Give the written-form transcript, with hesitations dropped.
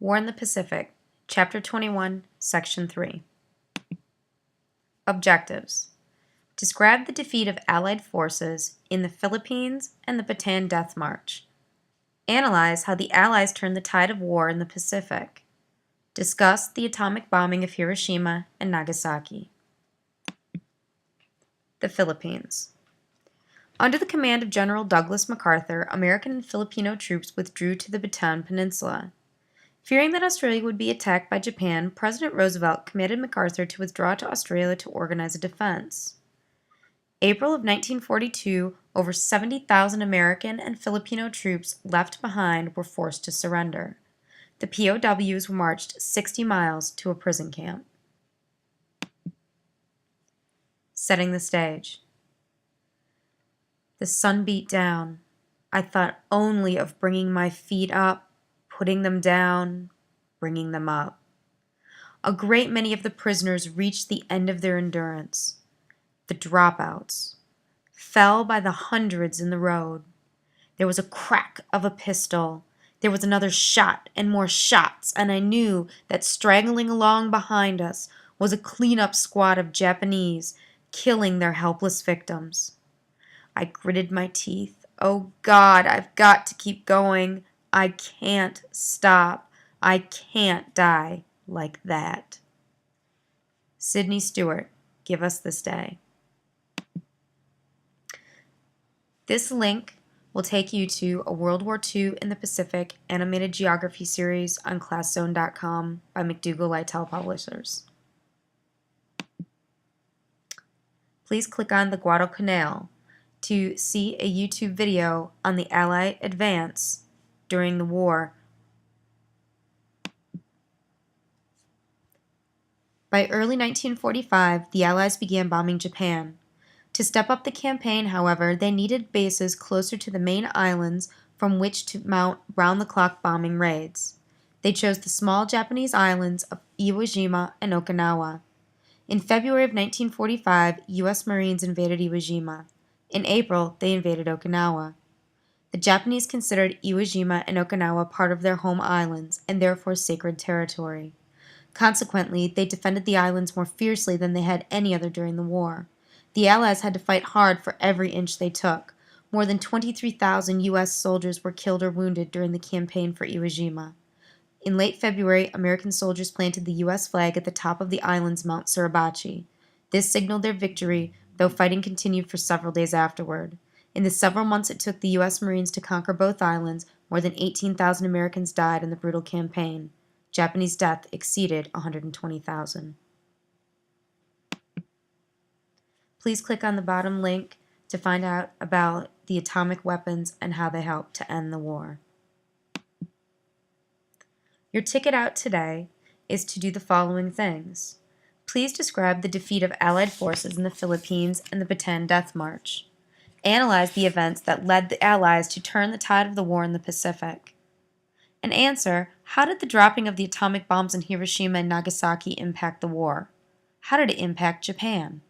War in the Pacific, Chapter 21, Section 3. Objectives. Describe the defeat of Allied forces in the Philippines and the Bataan Death March. Analyze how the Allies turned the tide of war in the Pacific. Discuss the atomic bombing of Hiroshima and Nagasaki. The Philippines. Under the command of General Douglas MacArthur, American and Filipino troops withdrew to the Bataan Peninsula. Fearing that Australia would be attacked by Japan, President Roosevelt commanded MacArthur to withdraw to Australia to organize a defense. April of 1942, over 70,000 American and Filipino troops left behind were forced to surrender. The POWs were marched 60 miles to a prison camp. Setting the stage. The sun beat down. I thought only of bringing my feet up, putting them down, bringing them up. A great many of the prisoners reached the end of their endurance. The dropouts fell by the hundreds in the road. There was a crack of a pistol. There was another shot and more shots, and I knew that straggling along behind us was a cleanup squad of Japanese killing their helpless victims. I gritted my teeth. Oh God, I've got to keep going. I can't stop. I can't die like that. Sidney Stewart, Give Us This Day. This link will take you to a World War II in the Pacific animated geography series on ClassZone.com by McDougall Littell Publishers. Please click on the Guadalcanal to see a YouTube video on the Allied advance during the war. By early 1945, the Allies began bombing Japan. To step up the campaign, however, they needed bases closer to the main islands from which to mount round-the-clock bombing raids. They chose the small Japanese islands of Iwo Jima and Okinawa. In February of 1945, U.S. Marines invaded Iwo Jima. In April, they invaded Okinawa. The Japanese considered Iwo Jima and Okinawa part of their home islands and therefore sacred territory. Consequently, they defended the islands more fiercely than they had any other during the war. The Allies had to fight hard for every inch they took. More than 23,000 U.S. soldiers were killed or wounded during the campaign for Iwo Jima. In late February, American soldiers planted the U.S. flag at the top of the island's Mount Suribachi. This signaled their victory, though fighting continued for several days afterward. In the several months it took the U.S. Marines to conquer both islands, more than 18,000 Americans died in the brutal campaign. Japanese death exceeded 120,000. Please click on the bottom link to find out about the atomic weapons and how they helped to end the war. Your ticket out today is to do the following things. Please describe the defeat of Allied forces in the Philippines and the Bataan Death March. Analyze the events that led the Allies to turn the tide of the war in the Pacific. And answer, how did the dropping of the atomic bombs in Hiroshima and Nagasaki impact the war? How did it impact Japan?